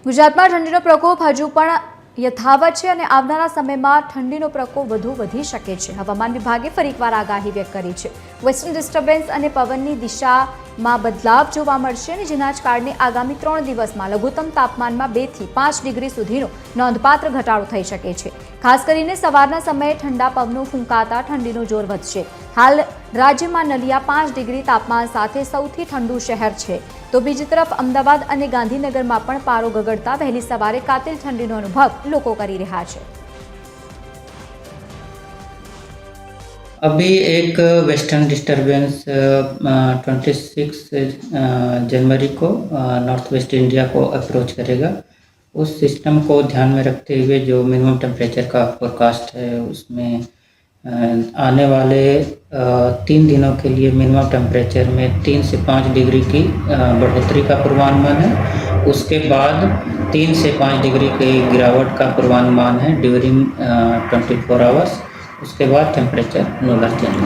ગુજરાતમાં ઠંડીનો પ્રકોપ હજુ પણ યથાવત છે અને આવનારા સમયમાં ઠંડીનો પ્રકોપ વધુ વધી શકે છે। હવામાન વિભાગે ફરી એકવાર આગાહી વ્યક્ત કરી છે। વેસ્ટર્ન ડિસ્ટર્બન્સ અને પવનની દિશામાં બદલાવ જોવા મળશે અને જેના જ કારણે આગામી 3 દિવસમાં લઘુત્તમ તાપમાનમાં 2 થી 5 ડિગ્રી સુધીનો નોંધપાત્ર ઘટાડો થઈ શકે છે। ખાસ કરીને સવારના સમયે ઠંડા પવનો ફૂંકાતા ઠંડીનું જોર વધશે। હાલ રાજ્યમાં નલિયા 5 ડિગ્રી તાપમાન સાથે સૌથી ઠંડુ શહેર છે, તો બીજી તરફ અમદાવાદ અને ગાંધીનગરમાં પણ પારો ગગડતા વહેલી સવારે કાતિલ ઠંડીનો અનુભવ લોકો કરી રહ્યા છે। अभी एक वेस्टर्न डिस्टरबेंस 26 जनवरी को नॉर्थ वेस्ट इंडिया को अप्रोच करेगा। उस सिस्टम को ध्यान में रखते हुए जो मिनिमम टेम्परेचर का फोरकास्ट है उसमें आने वाले 3 दिनों के लिए मिनिमम टेम्परेचर में 3 से 5 डिग्री की बढ़ोतरी का पूर्वानुमान है। उसके बाद 3 से 5 डिग्री की गिरावट का पूर्वानुमान है ड्यूरिंग 24 आवर्स। उसके बाद टेम्परेचर नॉर्मल चेंज।